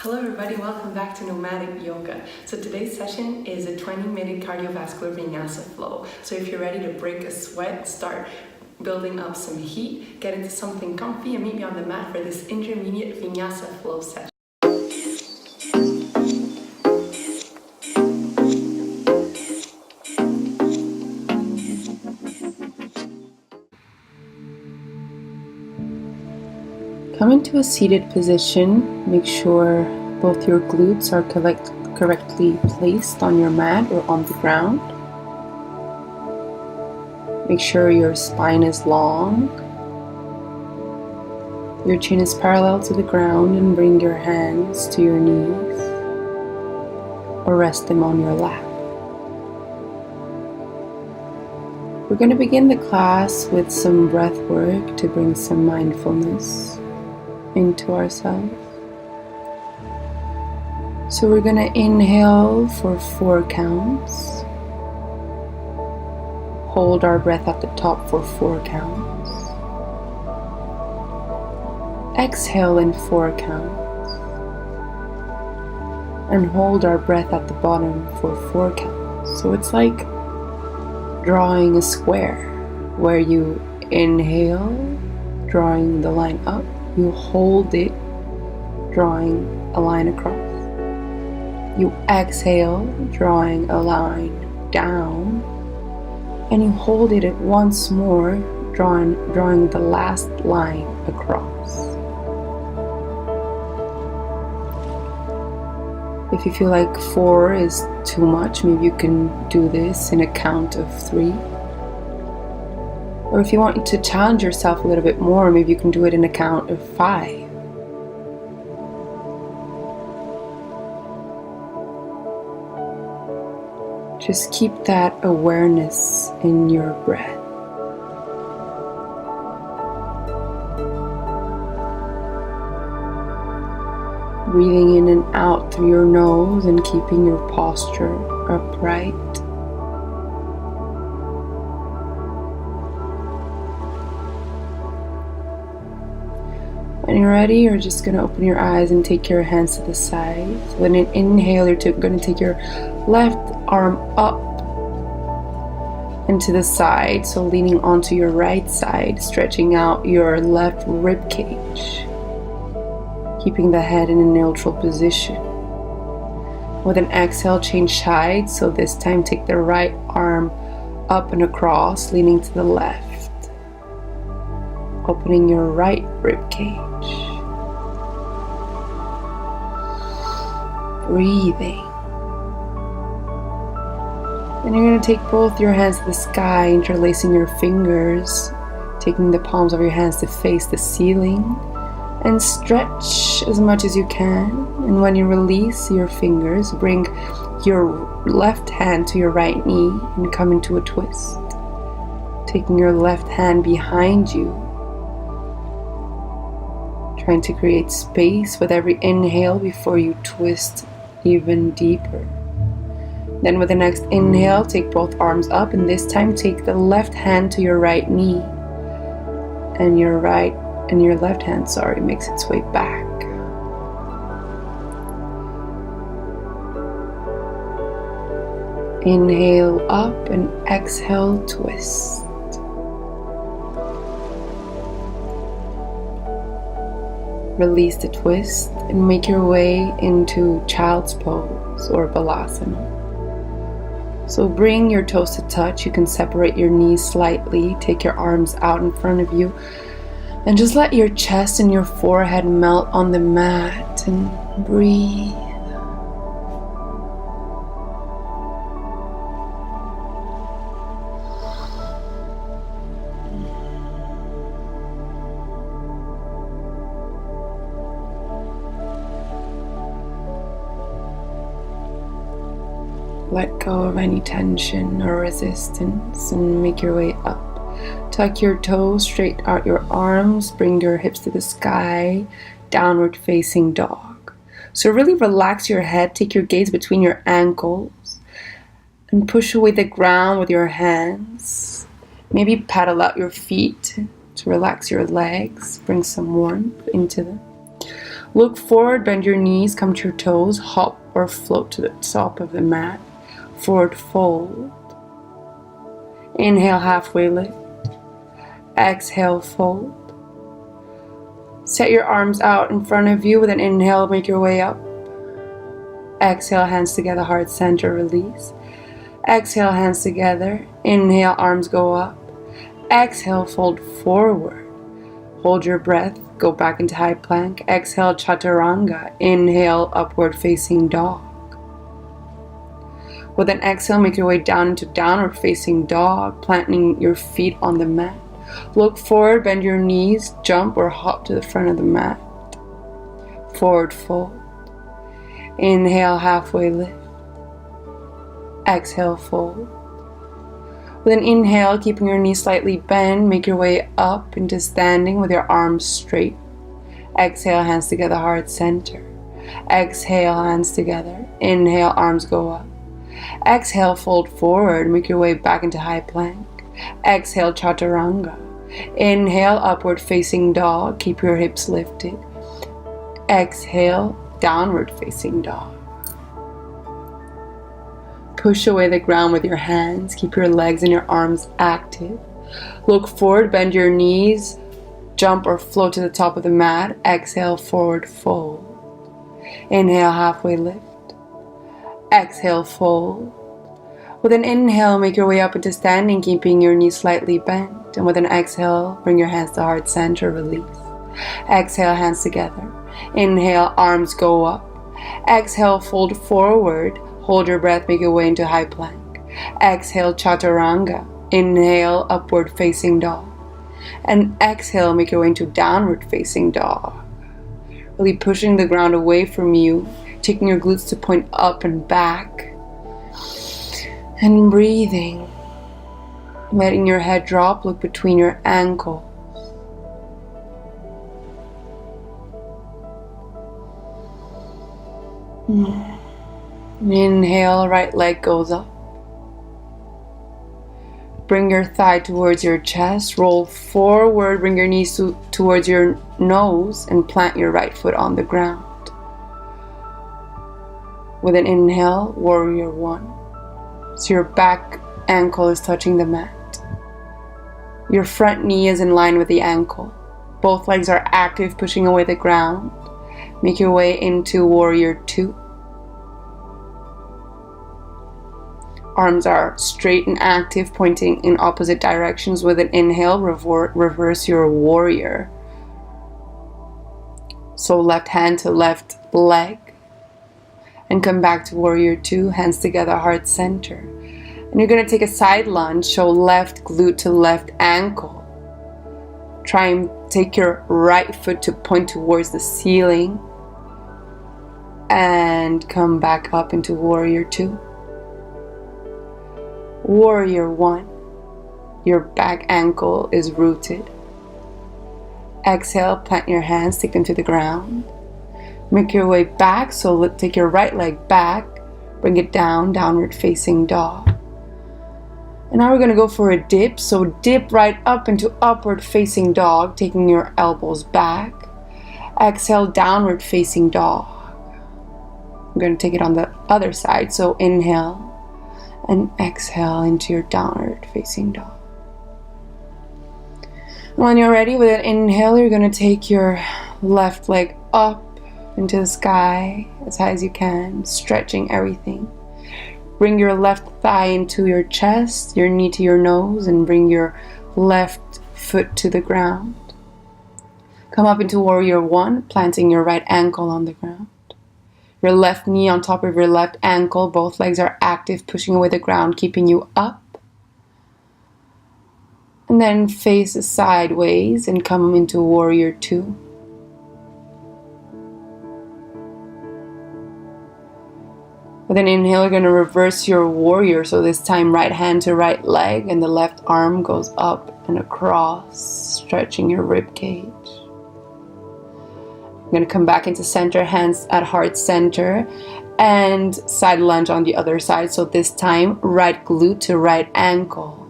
Hello everybody, welcome back to Nomadic Yoga. So today's session is a 20-minute cardiovascular vinyasa flow. So if you're ready to break a sweat, start building up some heat, get into something comfy and meet me on the mat for this intermediate vinyasa flow session. Come into a seated position. Make sure both your glutes are correctly placed on your mat or on the ground. Make sure your spine is long. Your chin is parallel to the ground, and bring your hands to your knees or rest them on your lap. We're going to begin the class with some breath work to bring some mindfulness into ourselves. So we're going to inhale for 4 counts. Hold our breath at the top for 4 counts. Exhale in 4 counts. And hold our breath at the bottom for 4 counts. So it's like drawing a square where you inhale, drawing the line up. You hold it, drawing a line across. You exhale, drawing a line down. And you hold it once more, drawing the last line across. If you feel like 4 is too much, maybe you can do this in a count of 3. Or if you want to challenge yourself a little bit more, maybe you can do it in a count of 5. Just keep that awareness in your breath. Breathing in and out through your nose and keeping your posture upright. When you're ready, you're just going to open your eyes and take your hands to the side. When you inhale, you're going to take your left arm up and to the side, so leaning onto your right side, stretching out your left rib cage, keeping the head in a neutral position. With an exhale, change sides, so this time take the right arm up and across, leaning to the left, opening your right rib cage. Breathing. And you're going to take both your hands to the sky, interlacing your fingers, taking the palms of your hands to face the ceiling, and stretch as much as you can. And when you release your fingers, bring your left hand to your right knee and come into a twist. Taking your left hand behind you, trying to create space with every inhale before you twist even deeper. Then with the next inhale, take both arms up, and this time take the left hand to your right knee, and your left hand, makes its way back. Inhale up and exhale, twist. Release the twist and make your way into child's pose or balasana. So bring your toes to touch. You can separate your knees slightly. Take your arms out in front of you. And just let your chest and your forehead melt on the mat and breathe. Let go of any tension or resistance and make your way up. Tuck your toes, straight out your arms, bring your hips to the sky, downward facing dog. So really relax your head, take your gaze between your ankles and push away the ground with your hands. Maybe paddle out your feet to relax your legs, bring some warmth into them. Look forward, bend your knees, come to your toes, hop or float to the top of the mat. Forward fold. Inhale, halfway lift. Exhale, fold. Set your arms out in front of you with an inhale, make your way up. Exhale, hands together, heart center, release. Exhale, hands together. Inhale, arms go up. Exhale, fold forward. Hold your breath, go back into high plank. Exhale, chaturanga. Inhale, upward facing dog. With an exhale, make your way down into downward facing dog, planting your feet on the mat. Look forward, bend your knees, jump or hop to the front of the mat. Forward fold. Inhale, halfway lift. Exhale, fold. With an inhale, keeping your knees slightly bent, make your way up into standing with your arms straight. Exhale, hands together, heart center. Exhale, hands together. Inhale, arms go up. Exhale, fold forward, make your way back into high plank. Exhale, chaturanga. Inhale, upward facing dog, keep your hips lifted. Exhale, downward facing dog. Push away the ground with your hands, keep your legs and your arms active. Look forward, bend your knees, jump or float to the top of the mat. Exhale, forward fold. Inhale, halfway lift. Exhale, fold. With an inhale, make your way up into standing, keeping your knees slightly bent. And with an exhale, bring your hands to heart center, release. Exhale, hands together. Inhale, arms go up. Exhale, fold forward. Hold your breath, make your way into high plank. Exhale, chaturanga. Inhale, upward facing dog. And exhale, make your way into downward facing dog. Really pushing the ground away from you, taking your glutes to point up and back. And breathing. Letting your head drop, look between your ankles. Inhale, right leg goes up. Bring your thigh towards your chest, roll forward, bring your knees towards your nose and plant your right foot on the ground. With an inhale, warrior one. So your back ankle is touching the mat. Your front knee is in line with the ankle. Both legs are active, pushing away the ground. Make your way into warrior two. Arms are straight and active, pointing in opposite directions. With an inhale, reverse your warrior. So left hand to left leg. And come back to warrior two, hands together, heart center. And you're going to take a side lunge, show left glute to left ankle. Try and take your right foot to point towards the ceiling. And come back up into warrior two. Warrior one. Your back ankle is rooted. Exhale, plant your hands, take them to the ground. Make your way back, so take your right leg back, bring it down, downward facing dog. And now we're going to go for a dip, so dip right up into upward facing dog, taking your elbows back. Exhale, downward facing dog. I'm going to take it on the other side, so inhale and exhale into your downward facing dog. When you're ready, with an inhale, you're going to take your left leg up into the sky as high as you can, stretching everything. Bring your left thigh into your chest, your knee to your nose, and bring your left foot to the ground. Come up into warrior one, planting your right ankle on the ground. Your left knee on top of your left ankle, both legs are active, pushing away the ground, keeping you up. And then face sideways and come into warrior two. With an inhale, you're going to reverse your warrior. So this time, right hand to right leg, and the left arm goes up and across, stretching your rib cage. You're going to come back into center, hands at heart center, and side lunge on the other side. So this time, right glute to right ankle.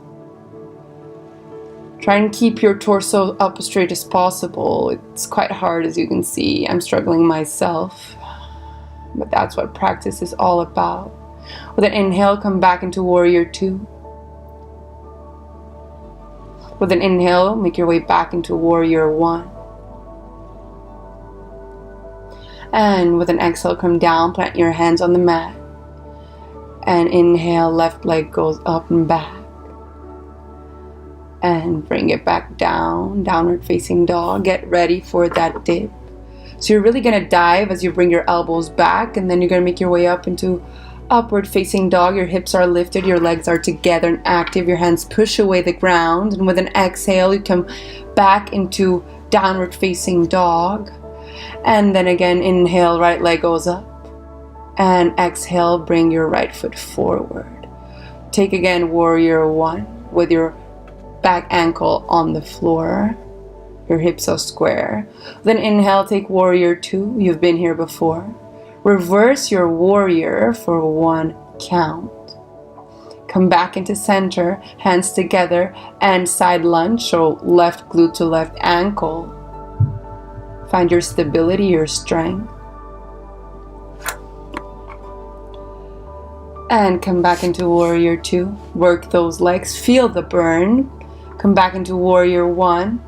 Try and keep your torso up as straight as possible. It's quite hard, as you can see. I'm struggling myself, but that's what practice is all about. With an inhale, come back into warrior 2. With an inhale, make your way back into warrior 1. And with an exhale, come down, plant your hands on the mat. And inhale, left leg goes up and back. And bring it back down, downward facing dog. Get ready for that dip. So you're really gonna dive as you bring your elbows back, and then you're gonna make your way up into upward facing dog. Your hips are lifted, your legs are together and active. Your hands push away the ground, and with an exhale, you come back into downward facing dog. And then again, inhale, right leg goes up. And exhale, bring your right foot forward. Take again warrior 1 with your back ankle on the floor. Your hips are square. Then inhale, take warrior 2. You've been here before. Reverse your warrior for 1 count. Come back into center, hands together, and side lunge. So left glute to left ankle. Find your stability, your strength. And come back into warrior 2. Work those legs, feel the burn. Come back into warrior 1.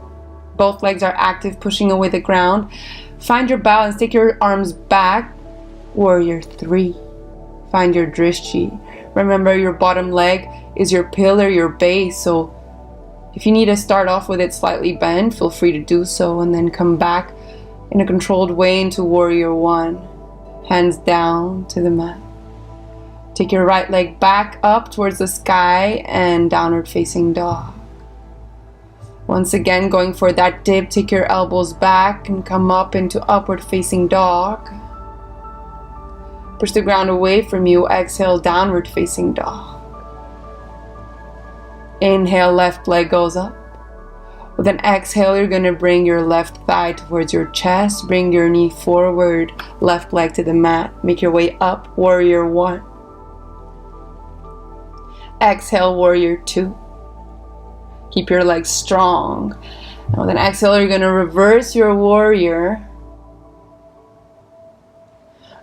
Both legs are active, pushing away the ground. Find your balance, take your arms back. Warrior 3. Find your drishti. Remember, your bottom leg is your pillar, your base. So if you need to start off with it slightly bent, feel free to do so. And then come back in a controlled way into warrior 1. Hands down to the mat. Take your right leg back up towards the sky and downward facing dog. Once again, going for that dip, take your elbows back and come up into upward facing dog. Push the ground away from you. Exhale, downward facing dog. Inhale, left leg goes up. With an exhale, you're going to bring your left thigh towards your chest. Bring your knee forward, left leg to the mat. Make your way up, warrior 1. Exhale, warrior 2. Keep your legs strong. And with an exhale, you're going to reverse your warrior.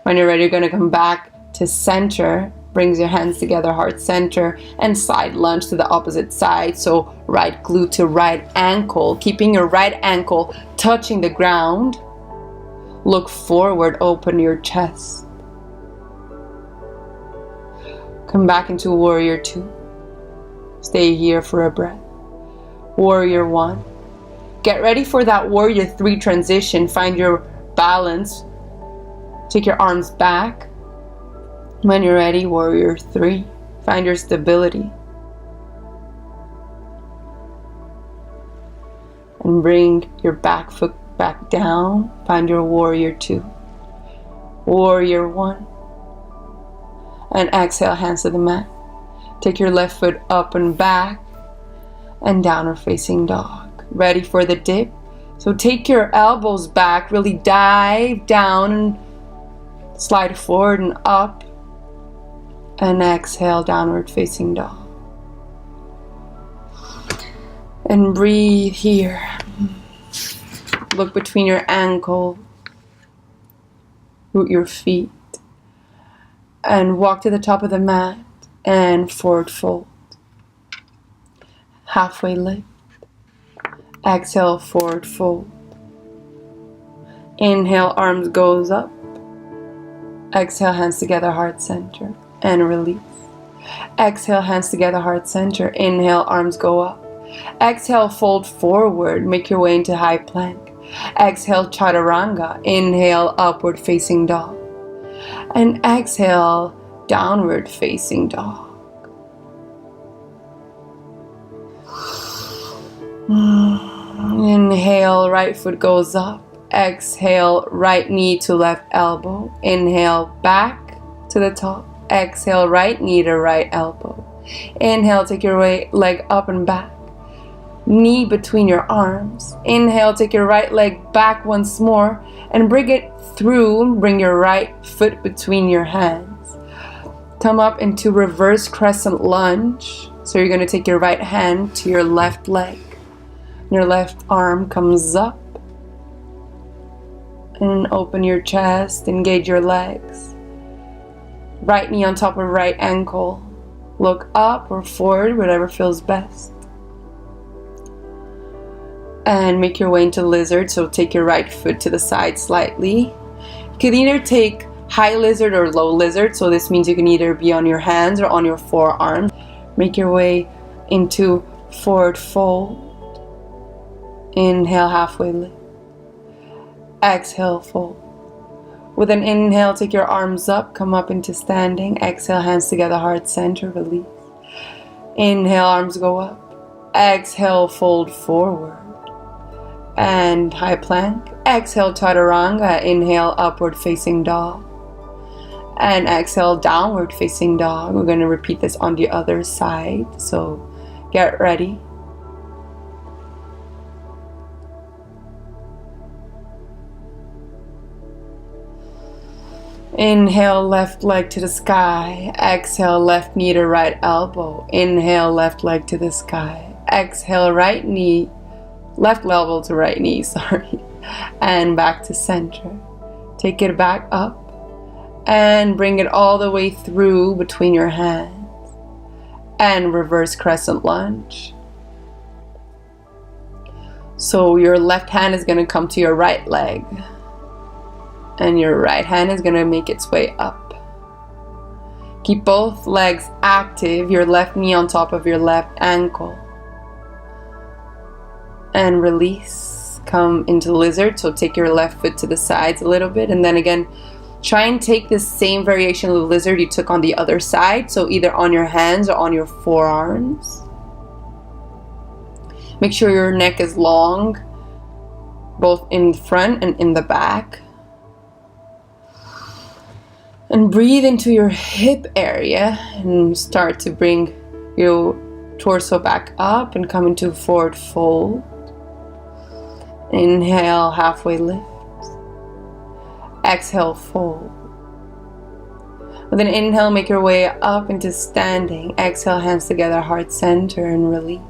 When you're ready, you're going to come back to center. Brings your hands together, heart center, and side lunge to the opposite side. So right glute to right ankle, keeping your right ankle touching the ground. Look forward, open your chest. Come back into warrior 2. Stay here for a breath. Warrior 1. Get ready for that warrior 3 transition. Find your balance. Take your arms back. When you're ready, warrior 3. Find your stability. And bring your back foot back down. Find your warrior 2. Warrior 1. And exhale, hands to the mat. Take your left foot up and back. And downward facing dog. Ready for the dip. So take your elbows back. Really dive down and slide forward and up. And exhale, downward facing dog. And breathe here. Look between your ankle. Root your feet. And walk to the top of the mat. And forward fold. Halfway lift. Exhale, forward fold. Inhale, arms goes up. Exhale, hands together, heart center. And release. Exhale, hands together, heart center. Inhale, arms go up. Exhale, fold forward. Make your way into high plank. Exhale, chaturanga. Inhale, upward facing dog. And exhale, downward facing dog. Inhale, right foot goes up. Exhale, right knee to left elbow. Inhale, back to the top. Exhale, right knee to right elbow. Inhale, take your right leg up and back. Knee between your arms. Inhale, take your right leg back once more and bring it through. Bring your right foot between your hands. Come up into reverse crescent lunge. So you're going to take your right hand to your left leg. Your left arm comes up. And open your chest, engage your legs. Right knee on top of right ankle. Look up or forward, whatever feels best. And make your way into lizard, so take your right foot to the side slightly. You can either take high lizard or low lizard, so this means you can either be on your hands or on your forearms. Make your way into forward fold. Inhale, halfway lift. Exhale, fold. With an inhale, take your arms up, come up into standing. Exhale, hands together, heart center, release. Inhale, arms go up. Exhale, fold forward. And high plank. Exhale, chaturanga. Inhale, upward facing dog. And exhale, downward facing dog. We're going to repeat this on the other side. So get ready. Inhale, left leg to the sky. Exhale, left knee to right elbow. Inhale, left leg to the sky. Exhale, right knee, left elbow to right knee, sorry. And back to center. Take it back up and bring it all the way through between your hands. And reverse crescent lunge. So your left hand is going to come to your right leg. And your right hand is going to make its way up. Keep both legs active, your left knee on top of your left ankle. And release. Come into lizard, so take your left foot to the sides a little bit. And then again, try and take the same variation of the lizard you took on the other side. So either on your hands or on your forearms. Make sure your neck is long, both in front and in the back. And breathe into your hip area and start to bring your torso back up and come into forward fold. Inhale, halfway lift. Exhale, fold. With an inhale, make your way up into standing. Exhale, hands together, heart center, and release.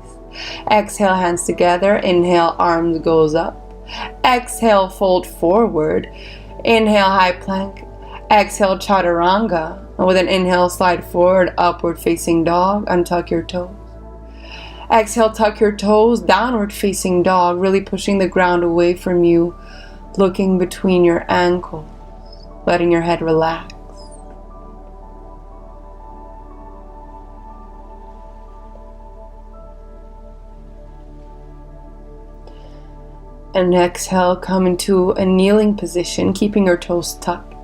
Exhale, hands together. Inhale, arms goes up. Exhale, fold forward. Inhale, high plank. Exhale, chaturanga. And with an inhale, slide forward, upward facing dog. Untuck your toes. Exhale, tuck your toes, downward facing dog, really pushing the ground away from you, looking between your ankles, letting your head relax. And exhale, come into a kneeling position, keeping your toes tucked.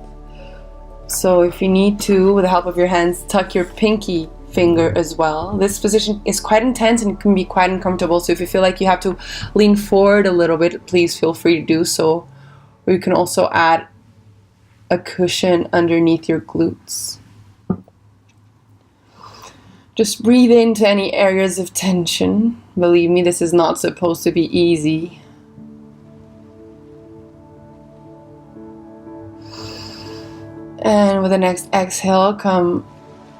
So if you need to, with the help of your hands, tuck your pinky finger as well. This position is quite intense and can be quite uncomfortable. So if you feel like you have to lean forward a little bit, please feel free to do so. Or you can also add a cushion underneath your glutes. Just breathe into any areas of tension. Believe me, this is not supposed to be easy. And with the next exhale, come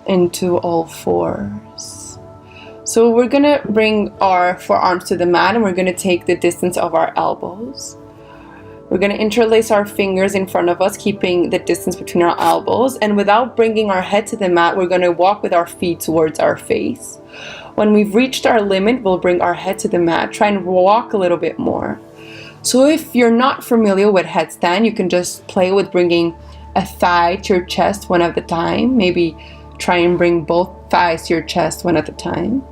into all fours. So we're going to bring our forearms to the mat and we're going to take the distance of our elbows. We're going to interlace our fingers in front of us, keeping the distance between our elbows. And without bringing our head to the mat, we're going to walk with our feet towards our face. When we've reached our limit, we'll bring our head to the mat. Try and walk a little bit more. So if you're not familiar with headstand, you can just play with bringing a thigh to your chest one at a time. Maybe try and bring both thighs to your chest one at a time.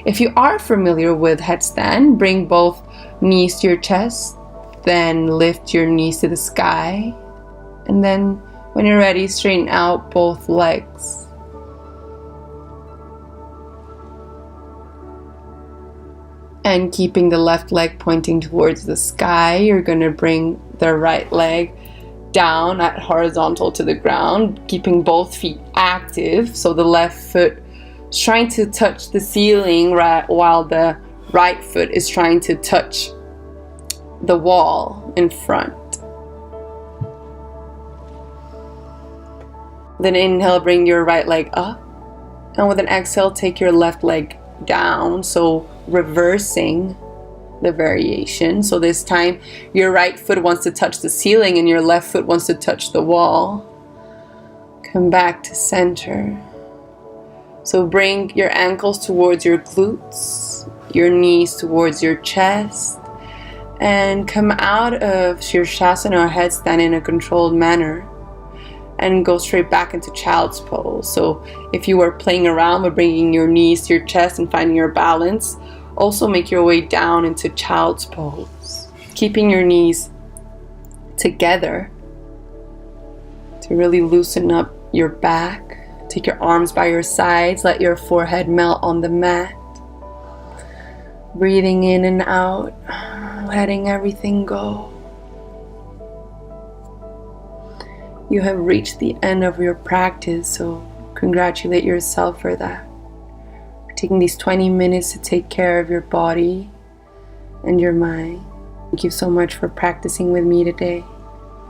If you are familiar with headstand, bring both knees to your chest, then lift your knees to the sky, and then when you're ready, straighten out both legs. And keeping the left leg pointing towards the sky, you're going to bring the right leg down at horizontal to the ground, keeping both feet active. So the left foot is trying to touch the ceiling while the right foot is trying to touch the wall in front. Then inhale, bring your right leg up. And with an exhale, take your left leg down. So reversing the variation. So this time your right foot wants to touch the ceiling and your left foot wants to touch the wall. Come back to center. So bring your ankles towards your glutes, your knees towards your chest, and come out of Shirshasana or headstand in a controlled manner and go straight back into child's pose. So if you were playing around with bringing your knees to your chest and finding your balance, also make your way down into child's pose, keeping your knees together to really loosen up your back. Take your arms by your sides, let your forehead melt on the mat. Breathing in and out, letting everything go. You have reached the end of your practice, so congratulate yourself for that. For taking these 20 minutes to take care of your body and your mind. Thank you so much for practicing with me today.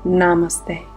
Namaste.